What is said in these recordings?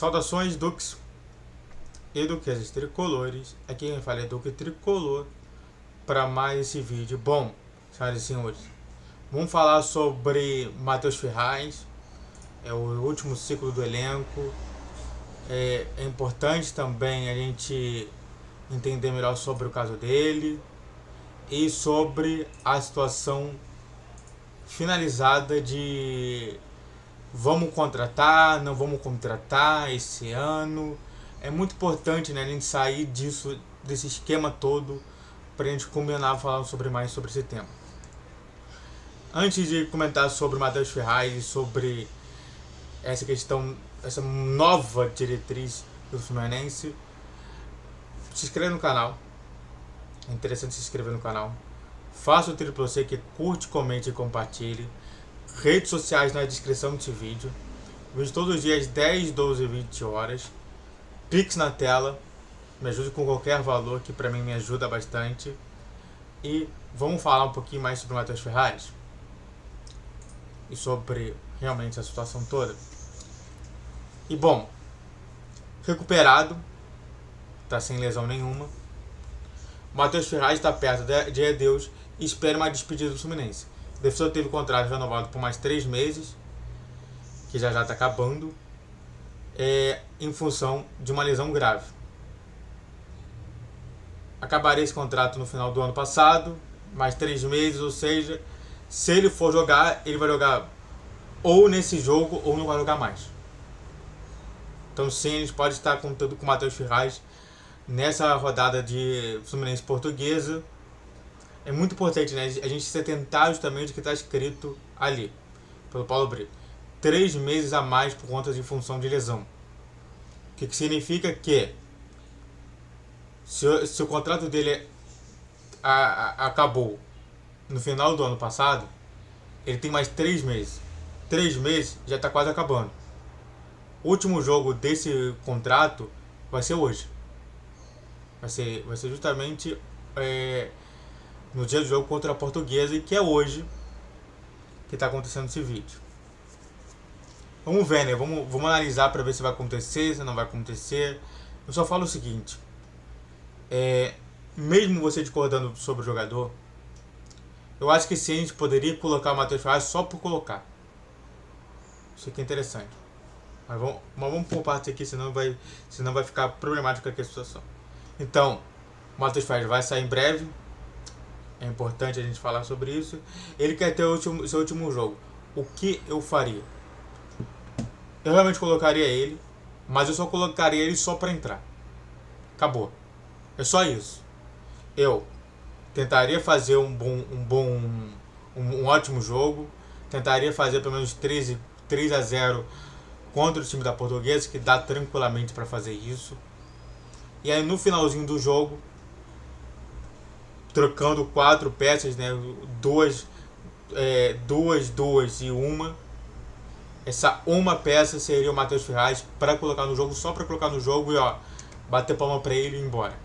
Saudações, Dux e duquesas tricolores. Aqui quem fala é Duque Tricolor para mais esse vídeo. Bom, senhoras e senhores, vamos falar sobre Matheus Ferraz. É o último ciclo do elenco. É importante também a gente entender melhor sobre o caso dele e sobre a situação finalizada de vamos contratar, não vamos contratar esse ano. É muito importante, né, a gente sair desse esquema todo, para a gente combinar falando mais sobre esse tema. Antes de comentar sobre o Matheus Ferraz e sobre essa questão, essa nova diretriz do Fluminense, se inscreva no canal. É interessante se inscrever no canal. Faça o triplo C, que curte, comente e compartilhe. Redes sociais na descrição desse vídeo. Vídeo todos os dias, 10, 12 e 20 horas. Pix na tela. Me ajude com qualquer valor, que pra mim me ajuda bastante. E vamos falar um pouquinho mais sobre o Matheus Ferraz. E sobre realmente a situação toda. E bom, recuperado. Tá sem lesão nenhuma. O Matheus Ferraz está perto de adeus e espera uma despedida do Fluminense. O defensor teve o contrato renovado por mais 3 meses, que já está acabando, em função de uma lesão grave. Acabaria esse contrato no final do ano passado, mais 3 meses, ou seja, se ele for jogar, ele vai jogar ou nesse jogo ou não vai jogar mais. Então sim, a gente pode estar contando com o Matheus Ferraz nessa rodada de Fluminense Portuguesa. É muito importante, né, a gente se atentar justamente o que está escrito ali, pelo Paulo Brito. 3 meses a mais por conta de função de lesão. O que significa que se o contrato dele acabou no final do ano passado, ele tem mais 3 meses. 3 meses já está quase acabando. O último jogo desse contrato vai ser hoje. Vai ser justamente no dia do jogo contra a Portuguesa, e que é hoje que está acontecendo esse vídeo. Vamos ver, né? Vamos analisar para ver se vai acontecer, se não vai acontecer. Eu só falo o seguinte: mesmo você discordando sobre o jogador, eu acho que sim, a gente poderia colocar o Matheus Ferraz só por colocar. Isso aqui é interessante. Mas vamos por partes aqui, senão vai ficar problemático aqui a situação. Então, o Matheus Ferraz vai sair em breve. É importante a gente falar sobre isso. Ele quer ter seu último jogo. O que eu faria? Eu realmente colocaria ele, mas eu só colocaria ele só para entrar. Acabou. É só isso. Eu tentaria fazer um ótimo jogo. Tentaria fazer pelo menos 3-0 contra o time da Portuguesa, que dá tranquilamente para fazer isso. E aí no finalzinho do jogo, trocando 4 peças, né, duas e uma. Essa uma peça seria o Matheus Ferraz para colocar no jogo, só para colocar no jogo e bater palma para ele e ir embora.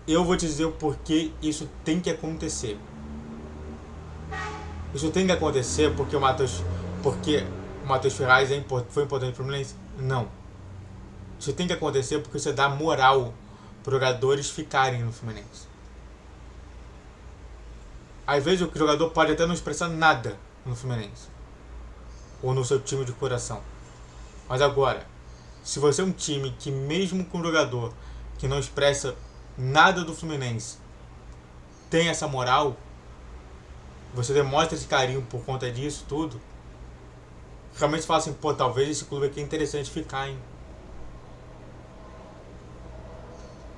Eu vou te dizer o porquê isso tem que acontecer. Isso tem que acontecer porque o Matheus Ferraz foi importante para o Fluminense? Não. Isso tem que acontecer porque você dá moral para os jogadores ficarem no Fluminense. Às vezes o jogador pode até não expressar nada no Fluminense ou no seu time de coração. Mas agora, se você é um time que mesmo com um jogador que não expressa nada do Fluminense tem essa moral, você demonstra esse carinho por conta disso tudo, realmente fala assim: pô, talvez esse clube aqui é interessante ficar, hein?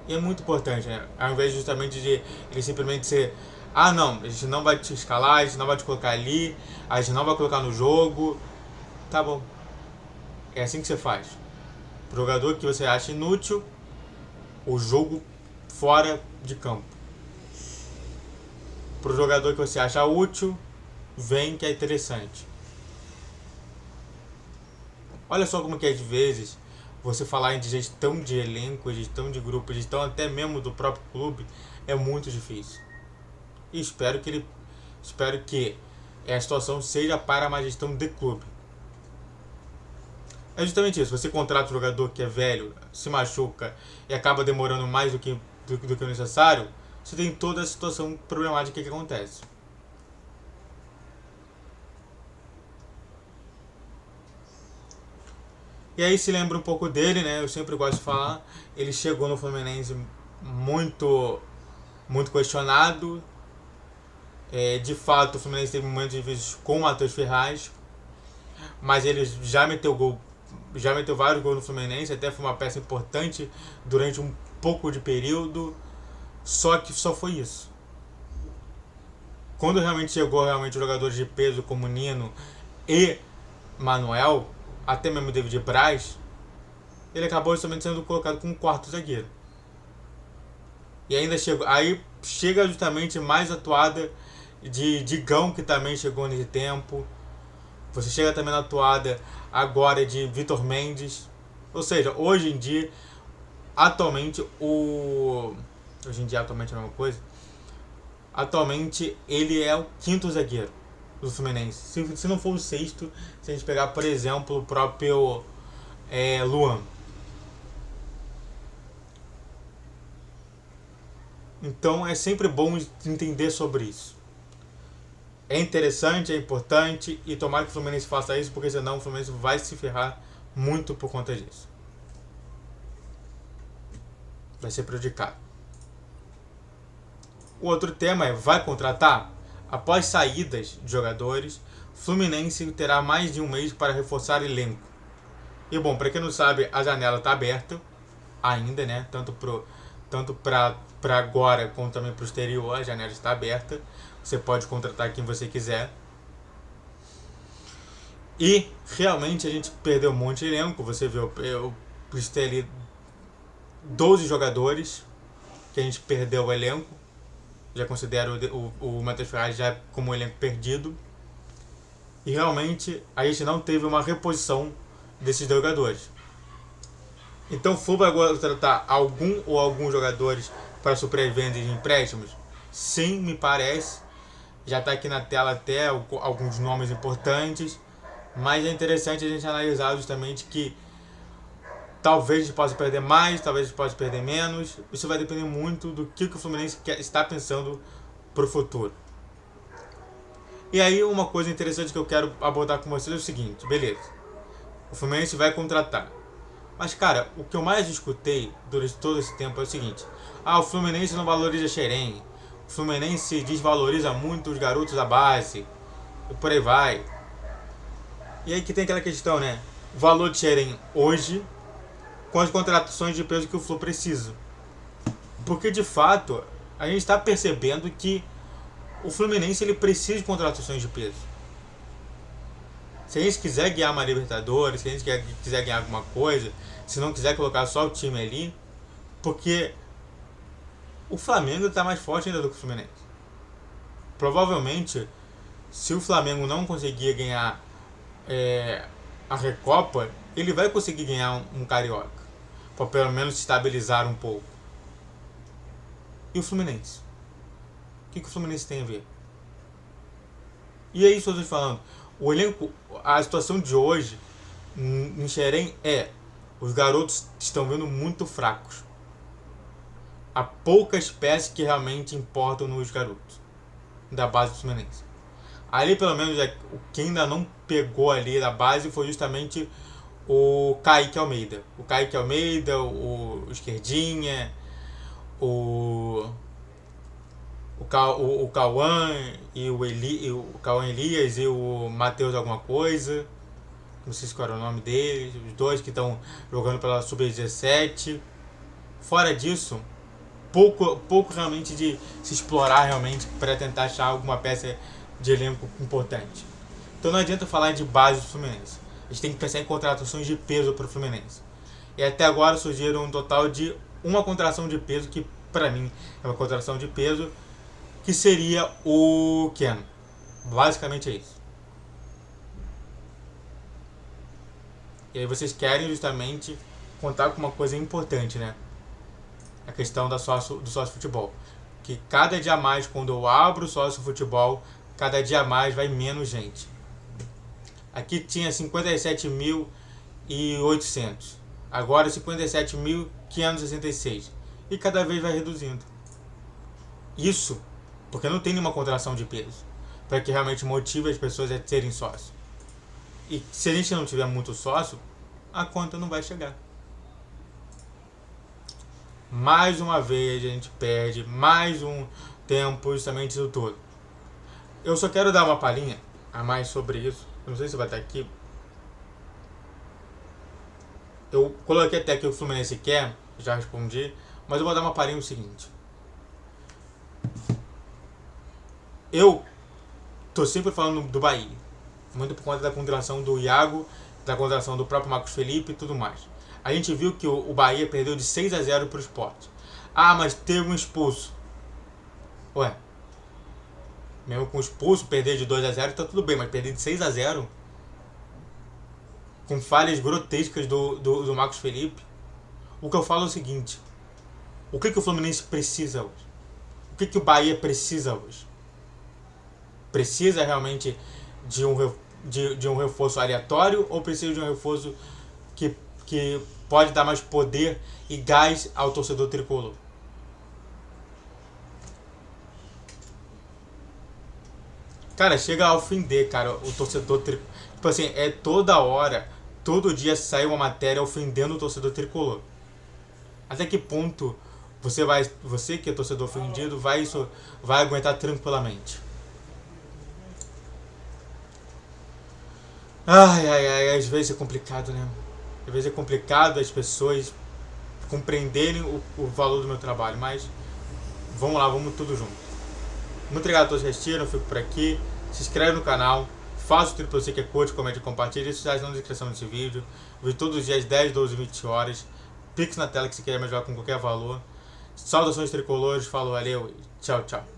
E é muito importante, né? Ao invés justamente de ele simplesmente ser: ah, não, a gente não vai te escalar, a gente não vai te colocar ali, a gente não vai colocar no jogo. Tá bom. É assim que você faz. Pro jogador que você acha inútil, o jogo fora de campo. Pro jogador que você acha útil, vem que é interessante. Olha só como que às vezes você falar em gestão de elenco, gestão de grupo, gestão até mesmo do próprio clube é muito difícil. E espero que a situação seja para uma gestão de clube. É justamente isso. Você contrata um jogador que é velho, se machuca e acaba demorando mais do que o necessário, você tem toda a situação problemática que acontece. E aí se lembra um pouco dele, né? Eu sempre gosto de falar. Ele chegou no Fluminense muito, muito questionado. De fato, o Fluminense teve momentos difíceis com o Matheus Ferraz, mas ele já meteu vários gols no Fluminense, até foi uma peça importante durante um pouco de período, só que só foi isso. Quando realmente chegou jogadores de peso como Nino e Manuel, até mesmo David Braz, ele acabou justamente sendo colocado como quarto zagueiro. E ainda chega justamente mais atuada de Digão, que também chegou nesse tempo. Você chega também na atuada agora de Vitor Mendes. Ou seja, hoje em dia, atualmente é a mesma coisa. Atualmente ele é o quinto zagueiro do Fluminense. Se não for o sexto, se a gente pegar, por exemplo, o próprio Luan. Então é sempre bom entender sobre isso. É interessante, é importante e tomara que o Fluminense faça isso, porque senão o Fluminense vai se ferrar muito por conta disso. Vai ser prejudicado. O outro tema é: vai contratar? Após saídas de jogadores, o Fluminense terá mais de um mês para reforçar elenco. E bom, para quem não sabe, a janela está aberta ainda, né? Tanto para agora como também para o exterior, a janela está aberta. Você pode contratar quem você quiser. E realmente a gente perdeu um monte de elenco. Você viu, eu listei ali 12 jogadores que a gente perdeu o elenco. Já considero o Matheus Ferraz já como um elenco perdido. E realmente a gente não teve uma reposição desses jogadores. Então o Flu vai agora tratar alguns jogadores para suprir vendas de empréstimos? Sim, me parece. Já está aqui na tela até alguns nomes importantes. Mas é interessante a gente analisar justamente que talvez a gente possa perder mais, talvez a gente possa perder menos. Isso vai depender muito do que o Fluminense está pensando para o futuro. E aí uma coisa interessante que eu quero abordar com vocês é o seguinte: beleza, o Fluminense vai contratar. Mas cara, o que eu mais escutei durante todo esse tempo é o seguinte: o Fluminense não valoriza Xerém, o Fluminense desvaloriza muito os garotos da base, e por aí vai. E aí que tem aquela questão, né? O valor de Xerém hoje com as contratações de peso que o Flu precisa. Porque de fato a gente está percebendo que o Fluminense ele precisa de contratações de peso. Se a gente quiser ganhar uma Libertadores, se a gente quiser ganhar alguma coisa, se não quiser colocar só o time ali, porque o Flamengo está mais forte ainda do que o Fluminense. Provavelmente, se o Flamengo não conseguir ganhar a Recopa, ele vai conseguir ganhar um Carioca, para pelo menos se estabilizar um pouco. E o Fluminense? O que o Fluminense tem a ver? E é isso que eu estou falando. O elenco, a situação de hoje em Xerém os garotos estão vindo muito fracos. Há poucas peças que realmente importam nos garotos da base do Fluminense. Ali pelo menos o que ainda não pegou ali da base foi justamente o Kaique Almeida. O Kaique Almeida, o Esquerdinha, o Cauã e o Cauã Elias e o Matheus alguma coisa. Não sei qual era o nome deles. Os dois que estão jogando pela Sub-17. Fora disso, pouco realmente de se explorar realmente para tentar achar alguma peça de elenco importante. Então não adianta falar de base do Fluminense. A gente tem que pensar em contratações de peso para o Fluminense. E até agora surgiram um total de uma contratação de peso que para mim é uma contratação de peso, que seria o Keno. Basicamente é isso. E aí vocês querem justamente contar com uma coisa importante, né? A questão do sócio futebol. Que cada dia mais, quando eu abro o sócio futebol, cada dia mais vai menos gente. Aqui tinha 57 mil 57.800. Agora 57.566. E cada vez vai reduzindo. Isso porque não tem nenhuma contração de peso para que realmente motive as pessoas a serem sócios. E se a gente não tiver muito sócio, a conta não vai chegar. Mais uma vez a gente perde mais um tempo justamente isso tudo. Eu só quero dar uma palhinha a mais sobre isso. Eu não sei se vai estar aqui. Eu coloquei até que o Fluminense quer, já respondi, mas eu vou dar uma palhinha no seguinte. Eu tô sempre falando do Bahia, muito por conta da contratação do Iago, da contratação do próprio Marcos Felipe e tudo mais. A gente viu que o Bahia perdeu de 6-0 pro Sport. Ah, mas teve um expulso. Ué, mesmo com o expulso, perder de 2-0 tá tudo bem, mas perder de 6-0 com falhas grotescas do Marcos Felipe. O que eu falo é o seguinte: o que o Fluminense precisa hoje? O que o Bahia precisa hoje? Precisa realmente de um reforço aleatório ou precisa de um reforço que pode dar mais poder e gás ao torcedor tricolor? Cara, chega a ofender, cara, o torcedor tricolor. Tipo assim, é toda hora, todo dia sai uma matéria ofendendo o torcedor tricolor. Até que ponto você que é torcedor ofendido, vai aguentar tranquilamente? Ai, às vezes é complicado, né? Às vezes é complicado as pessoas compreenderem o valor do meu trabalho, mas vamos lá, vamos tudo junto. Muito obrigado a todos que assistiram, eu fico por aqui. Se inscreve no canal, faça o tudo pra você que é curte, comente e compartilha. Isso já está na descrição desse vídeo. Vídeo todos os dias, 10, 12, 20 horas. Pix na tela que você quer me ajudar com qualquer valor. Saudações tricolores, falou, valeu, tchau, tchau.